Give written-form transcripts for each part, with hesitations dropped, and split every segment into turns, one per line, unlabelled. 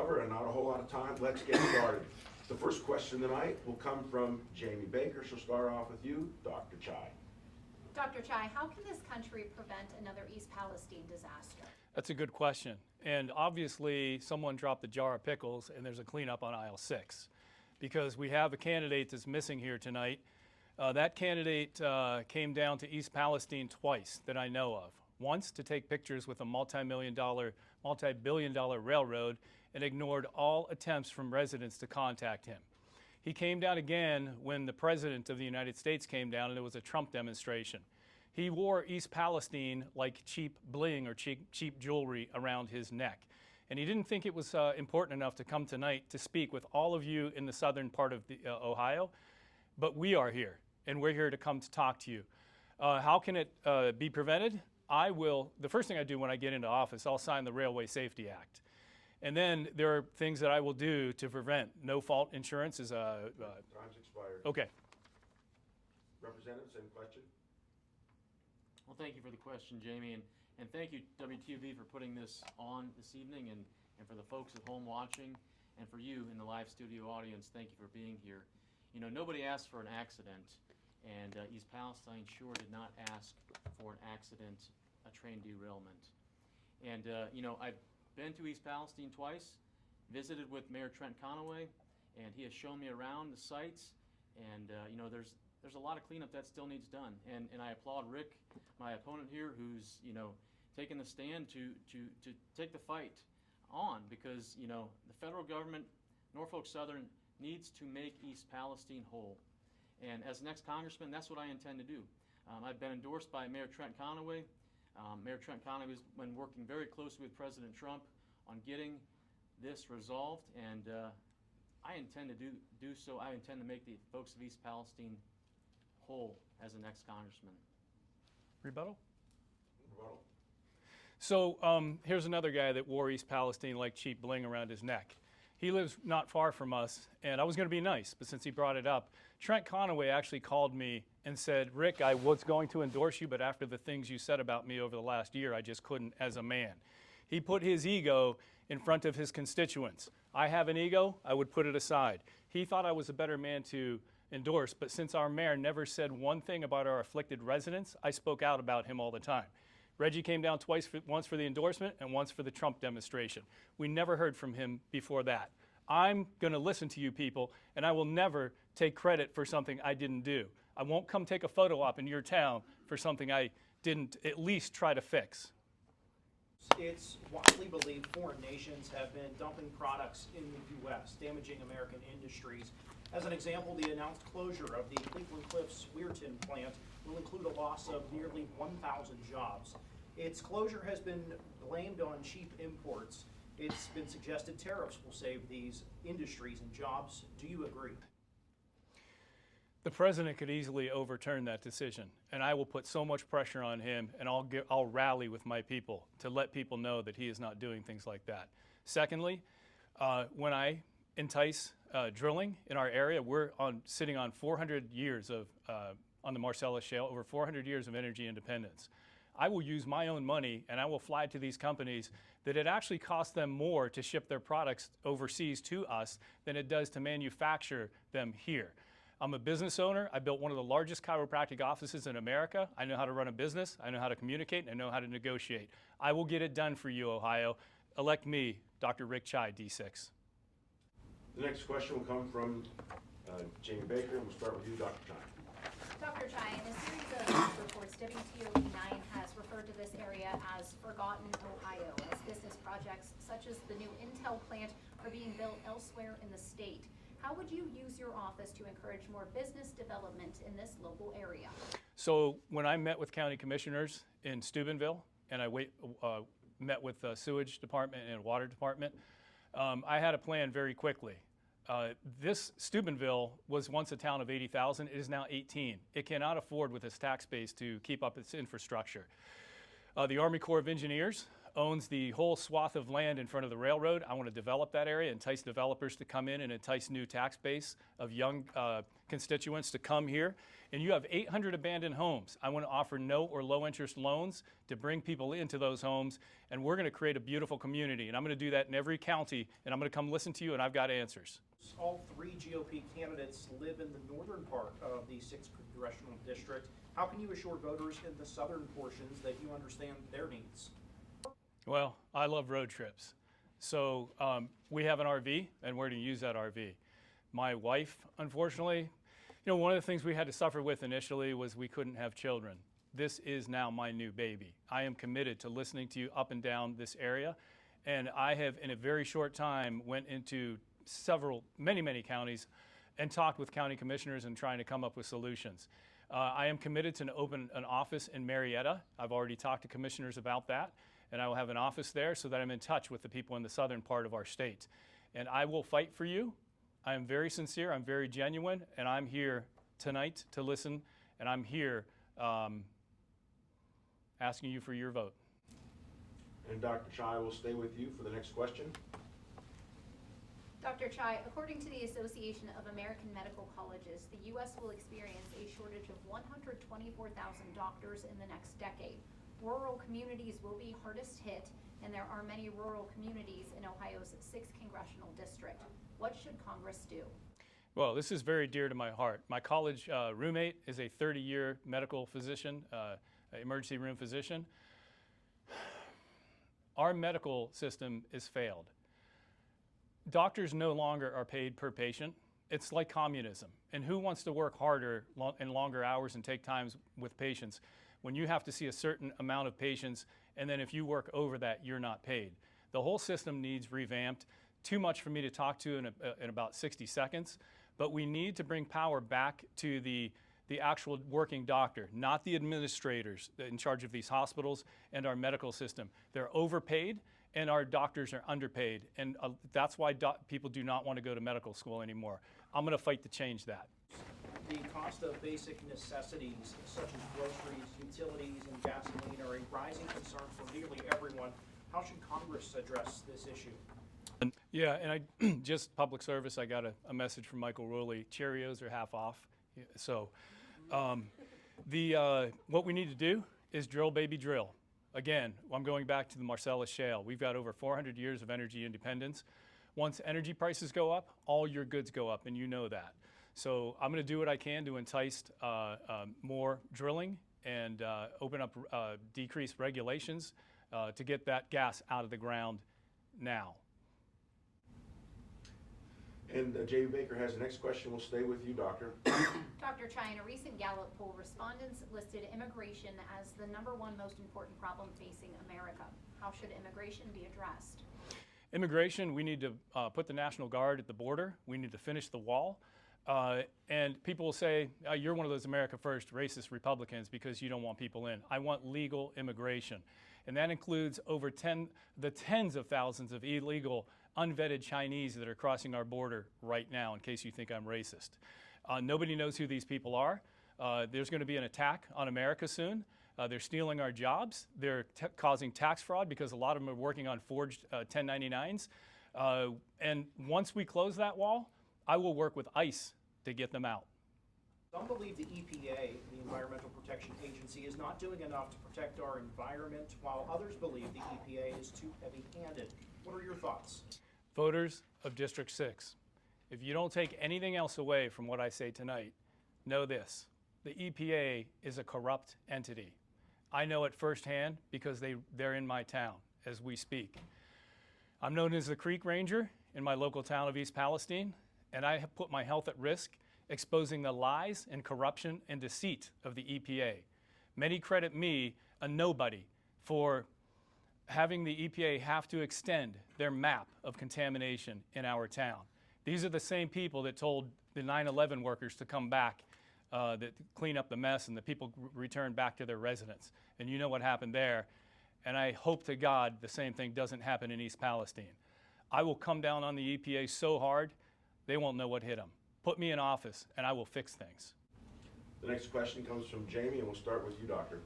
cover and not a whole lot of time. Let's get started. The first question tonight will come from Jamie Baker. She'll start off with you, Dr. Chai.
Dr. Chai, how can this country prevent another East Palestine disaster?
That's a good question. And obviously, someone dropped a jar of pickles, and there's a cleanup on aisle 6. Because we have a candidate that's missing here tonight. That candidate came down to East Palestine twice that I know of. Once to take pictures with a multi-billion dollar railroad and ignored all attempts from residents to contact him. He came down again when the President of the United States came down and it was a Trump demonstration. He wore East Palestine like cheap bling or cheap jewelry around his neck. And he didn't think it was important enough to come tonight to speak with all of you in the southern part of Ohio. But we are here, and we're here to come to talk to you. How can it be prevented? The first thing I do when I get into office, I'll sign the Railway Safety Act. And then there are things that I will do to prevent. No-fault insurance is a...
Time's expired.
Okay.
Representative, same question.
Well, thank you for the question, Jamie, and thank you, WTV, for putting this on this evening, and for the folks at home watching, and for you in the live studio audience, thank you for being here. You know, nobody asked for an accident, and East Palestine sure did not ask for an accident, a train derailment. And, you know, I've been to East Palestine twice, visited with Mayor Trent Conaway, and he has shown me around the sites, and, you know, there's a lot of cleanup that still needs done. And I applaud Rick, my opponent here, who's, you know, taking the stand to take the fight on, because, you know, the federal government, Norfolk Southern, needs to make East Palestine whole. And as next congressman, that's what I intend to do. I've been endorsed by Mayor Trent Conaway. Mayor Trent Conaway has been working very closely with President Trump on getting this resolved, and I intend to do so. I intend to make the folks of East Palestine whole as the next congressman.
Rebuttal?
Rebuttal.
So here's another guy that wore East Palestine like cheap bling around his neck. He lives not far from us, and I was going to be nice, but since he brought it up, Trent Conaway actually called me and said, Rick, I was going to endorse you, but after the things you said about me over the last year, I just couldn't as a man. He put his ego in front of his constituents. I have an ego, I would put it aside. He thought I was a better man to endorse, but since our mayor never said one thing about our afflicted residents, I spoke out about him all the time. Reggie came down twice, once for the endorsement and once for the Trump demonstration. We never heard from him before that. I'm going to listen to you people, and I will never take credit for something I didn't do. I won't come take a photo op in your town for something I didn't at least try to fix.
It's widely believed foreign nations have been dumping products in the U.S., damaging American industries. As an example, the announced closure of the Cleveland Cliffs Weirton plant will include a loss of nearly 1,000 jobs. Its closure has been blamed on cheap imports. It's been suggested tariffs will save these industries and jobs. Do you agree?
The president could easily overturn that decision, and I will put so much pressure on him, and I'll rally with my people to let people know that he is not doing things like that. Secondly, when I entice drilling in our area, we're sitting on 400 years of, on the Marcellus Shale, over 400 years of energy independence. I will use my own money and I will fly to these companies that it actually costs them more to ship their products overseas to us than it does to manufacture them here. I'm a business owner. I built one of the largest chiropractic offices in America. I know how to run a business. I know how to communicate, and I know how to negotiate. I will get it done for you, Ohio. Elect me, Dr. Rick Chai, D6.
The next question will come from Jamie Baker, and we'll start with you, Dr. Chai.
Dr. Chai, in a series of news reports, WTOP9 has referred to this area as Forgotten Ohio, as business projects such as the new Intel plant are being built elsewhere in the state. How would you use your office to encourage more business development in this local area?
So when I met with county commissioners in Steubenville, and I met with the sewage department and water department, I had a plan very quickly. This Steubenville was once a town of 80,000. It is now 18. It cannot afford with its tax base to keep up its infrastructure. The Army Corps of Engineers owns the whole swath of land in front of the railroad. I want to develop that area, entice developers to come in and entice new tax base of young constituents to come here. And you have 800 abandoned homes. I want to offer no or low interest loans to bring people into those homes, and we're going to create a beautiful community. And I'm going to do that in every county, and I'm going to come listen to you, and I've got answers.
All three GOP candidates live in the northern part of the 6th congressional district. How can you assure voters in the southern portions that you understand their needs?
Well, I love road trips. So we have an RV, and we're going to use that RV. My wife, unfortunately, one of the things we had to suffer with initially was we couldn't have children. This is now my new baby. I am committed to listening to you up and down this area, and I have, in a very short time, went into many counties and talked with county commissioners and trying to come up with solutions. I am committed to open an office in Marietta. I've already talked to commissioners about that, and I will have an office there so that I'm in touch with the people in the southern part of our state. And I will fight for you. I am very sincere, I'm very genuine, and I'm here tonight to listen, and I'm here asking you for your vote.
And Dr. Chai will stay with you for the next question.
Dr. Chai, according to the Association of American Medical Colleges, the U.S. will experience a shortage of 124,000 doctors in the next decade. Rural communities will be hardest hit, and there are many rural communities in Ohio's 6th congressional district. What should Congress do?
Well, this is very dear to my heart. My college roommate is a 30-year medical physician, emergency room physician. Our medical system is failed. Doctors no longer are paid per patient. It's like communism. And who wants to work harder and longer hours and take times with patients when you have to see a certain amount of patients, and then if you work over that, you're not paid? The whole system needs revamped. Too much for me to talk to in about 60 seconds, but we need to bring power back to the actual working doctor, not the administrators in charge of these hospitals and our medical system. They're overpaid, and our doctors are underpaid, and that's why people do not want to go to medical school anymore. I'm going to fight to change that.
The cost of basic necessities such as groceries, utilities, and gasoline are a rising concern for nearly everyone. How should Congress address this issue?
Yeah, and I just public service, I got a message from Michael Rowley. Cheerios are half off. So what we need to do is drill, baby, drill. Again, I'm going back to the Marcellus Shale. We've got over 400 years of energy independence. Once energy prices go up, all your goods go up, and you know that. So I'm going to do what I can to entice more drilling and open up decreased regulations to get that gas out of the ground now.
And Jamie Baker has the next question. We'll stay with you, Doctor.
Dr. Chai, in a recent Gallup poll, respondents listed immigration as the #1 most important problem facing America. How should immigration be addressed?
Immigration, we need to put the National Guard at the border. We need to finish the wall. And people will say, you're one of those America First racist Republicans because you don't want people in. I want legal immigration. And that includes over the tens of thousands of illegal, unvetted Chinese that are crossing our border right now, in case you think I'm racist. Nobody knows who these people are. There's going to be an attack on America soon. They're stealing our jobs. They're causing tax fraud because a lot of them are working on forged 1099s. And once we close that wall, I will work with ICE to get them out.
Some believe the EPA, the Environmental Protection Agency, is not doing enough to protect our environment, while others believe the EPA is too heavy-handed. What are your thoughts?
Voters of District 6, if you don't take anything else away from what I say tonight, know this: the EPA is a corrupt entity. I know it firsthand because they're in my town as we speak. I'm known as the Creek Ranger in my local town of East Palestine, and I have put my health at risk exposing the lies and corruption and deceit of the EPA. Many credit me, a nobody, for having the EPA have to extend their map of contamination in our town. These are the same people that told the 9/11 workers to come back, that clean up the mess, and the people return back to their residence. And you know what happened there. And I hope to God the same thing doesn't happen in East Palestine. I will come down on the EPA so hard, they won't know what hit them. Put me in office, and I will fix things.
The next question comes from Jamie, and we'll start with you, Doctor.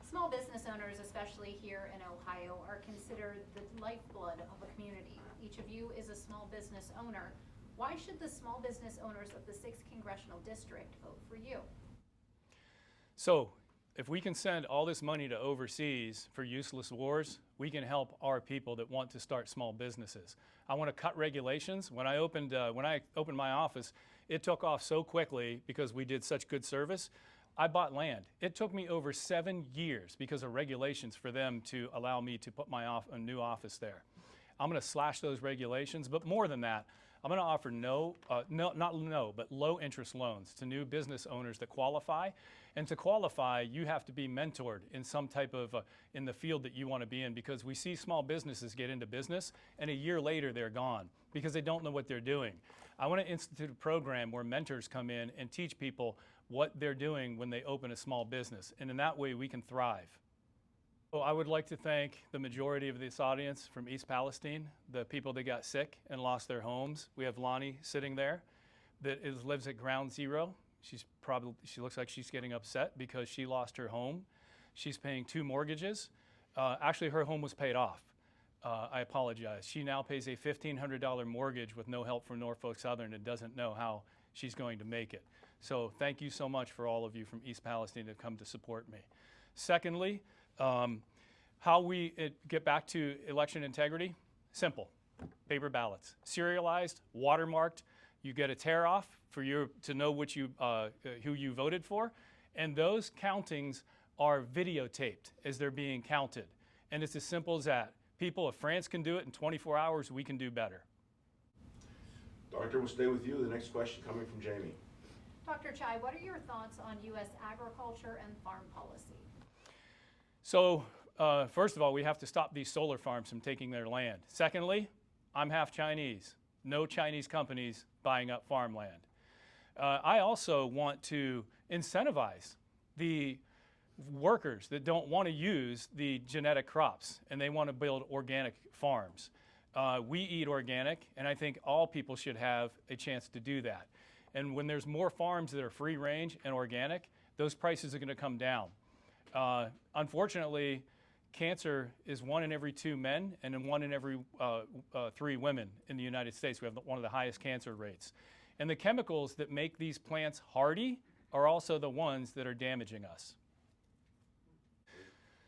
Small business owners, especially here in Ohio, are considered the lifeblood of a community. Each of you is a small business owner. Why should the small business owners of the 6th Congressional District vote for you?
So, if we can send all this money to overseas for useless wars, we can help our people that want to start small businesses. I want to cut regulations. When I opened my office, it took off so quickly because we did such good service. I bought land. It took me over 7 years because of regulations for them to allow me to put a new office there. I'm going to slash those regulations, but more than that, I'm going to offer low interest loans to new business owners that qualify. And to qualify, you have to be mentored in some type of, in the field that you want to be in, because we see small businesses get into business and a year later they're gone because they don't know what they're doing. I want to institute a program where mentors come in and teach people what they're doing when they open a small business. And in that way, we can thrive. Well, I would like to thank the majority of this audience from East Palestine, the people that got sick and lost their homes. We have Lonnie sitting there that lives at ground zero. She looks like she's getting upset because she lost her home. She's paying 2 mortgages. Actually, her home was paid off. I apologize. She now pays a $1,500 mortgage with no help from Norfolk Southern and doesn't know how she's going to make it. So thank you so much for all of you from East Palestine that have come to support me. Secondly, how we get back to election integrity? Simple. Paper ballots. Serialized, watermarked. You get a tear off for you to know who you voted for. And those countings are videotaped as they're being counted. And it's as simple as that. People, if France can do it in 24 hours, we can do better.
Doctor, we'll stay with you. The next question coming from Jamie.
Dr. Chai, what are your thoughts on U.S. agriculture and farm policy?
So, first of all, we have to stop these solar farms from taking their land. Secondly, I'm half Chinese. No Chinese companies buying up farmland. I also want to incentivize the workers that don't want to use the genetic crops and they want to build organic farms. We eat organic, and I think all people should have a chance to do that. And when there's more farms that are free range and organic, those prices are going to come down. Unfortunately, cancer is 1 in every 2 men and 1 in every 3 women in the United States. We have one of the highest cancer rates. And the chemicals that make these plants hardy are also the ones that are damaging us.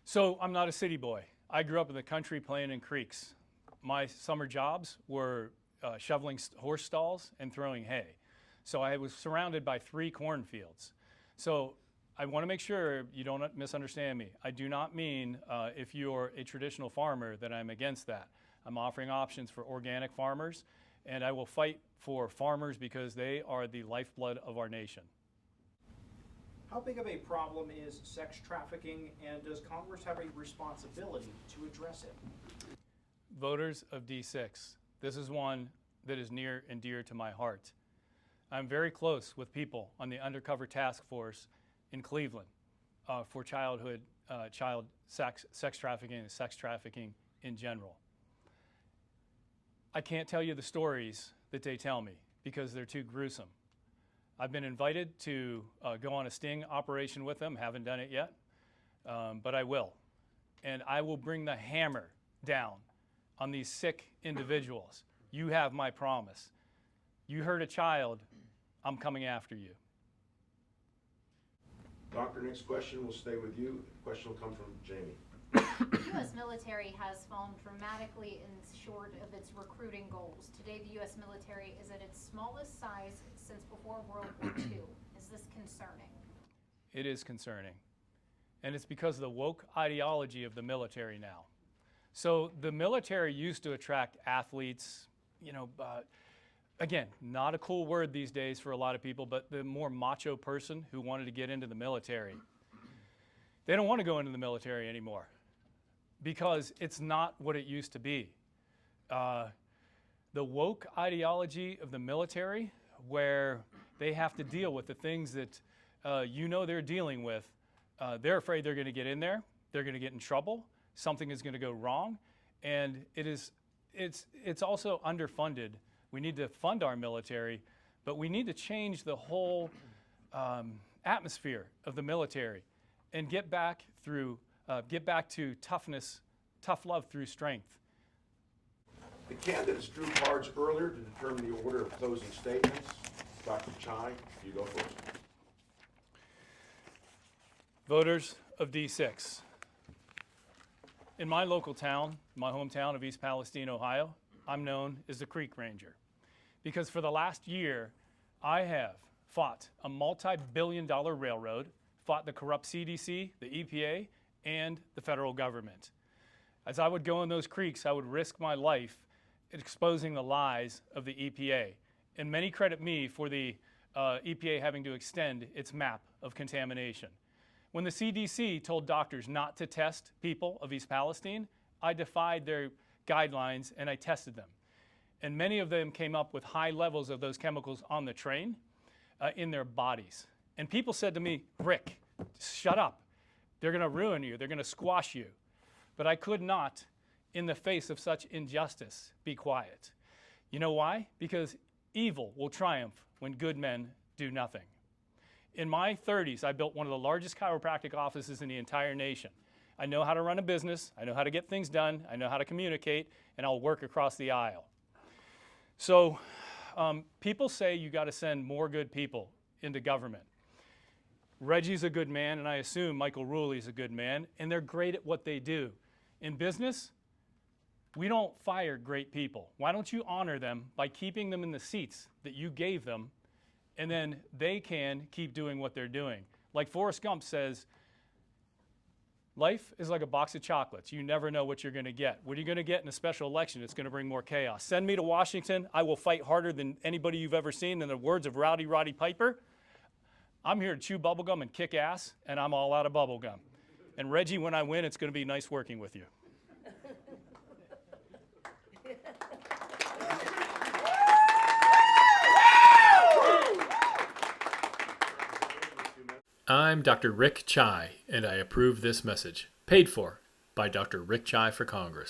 So I'm not a city boy. I grew up in the country playing in creeks. My summer jobs were shoveling horse stalls and throwing hay. So I was surrounded by 3 cornfields. So I want to make sure you don't misunderstand me. I do not mean if you're a traditional farmer that I'm against that. I'm offering options for organic farmers, and I will fight for farmers because they are the lifeblood of our nation.
How big of a problem is sex trafficking, and does Congress have a responsibility to address it?
Voters of D6, this is one that is near and dear to my heart. I'm very close with people on the undercover task force in Cleveland for child sex trafficking and sex trafficking in general. I can't tell you the stories that they tell me because they're too gruesome. I've been invited to go on a sting operation with them, haven't done it yet, but I will. And I will bring the hammer down on these sick individuals. You have my promise. You hurt a child, I'm coming after you.
Doctor, next question will stay with you. The question will come from Jamie.
The U.S. military has fallen dramatically short of its recruiting goals. Today, the U.S. military is at its smallest size since before World War II. Is this concerning?
It is concerning. And it's because of the woke ideology of the military now. So the military used to attract athletes, again, not a cool word these days for a lot of people, but the more macho person who wanted to get into the military. They don't want to go into the military anymore because it's not what it used to be. The woke ideology of the military, where they have to deal with the things that they're dealing with, they're afraid they're going to get in there, they're going to get in trouble, something is going to go wrong, and it's also underfunded. We need to fund our military, but we need to change the whole atmosphere of the military and get back through get back to toughness, tough love through strength.
The candidates drew cards earlier to determine the order of closing statements. Dr. Chai, you go first.
Voters of D6. In my local town, my hometown of East Palestine, Ohio, I'm known as the Creek Ranger. Because for the last year, I have fought a multi-billion-dollar railroad, fought the corrupt CDC, the EPA, and the federal government. As I would go in those creeks, I would risk my life exposing the lies of the EPA. And many credit me for the EPA having to extend its map of contamination. When the CDC told doctors not to test people of East Palestine, I defied their guidelines and I tested them. And many of them came up with high levels of those chemicals on the train in their bodies. And people said to me, Rick, shut up. They're going to ruin you. They're going to squash you. But I could not, in the face of such injustice, be quiet. You know why? Because evil will triumph when good men do nothing. In my 30s, I built one of the largest chiropractic offices in the entire nation. I know how to run a business, I know how to get things done, I know how to communicate, and I'll work across the aisle. So people say you got to send more good people into government. Reggie's a good man, and I assume Michael Ruley's a good man, and they're great at what they do. In business, we don't fire great people. Why don't you honor them by keeping them in the seats that you gave them, and then they can keep doing what they're doing. Like Forrest Gump says, life is like a box of chocolates. You never know what you're going to get. What are you going to get in a special election? It's going to bring more chaos. Send me to Washington. I will fight harder than anybody you've ever seen. In the words of Rowdy Roddy Piper, I'm here to chew bubblegum and kick ass, and I'm all out of bubblegum. And Reggie, when I win, it's going to be nice working with you.
I'm Dr. Rick Chai, and I approve this message. Paid for by Dr. Rick Chai for Congress.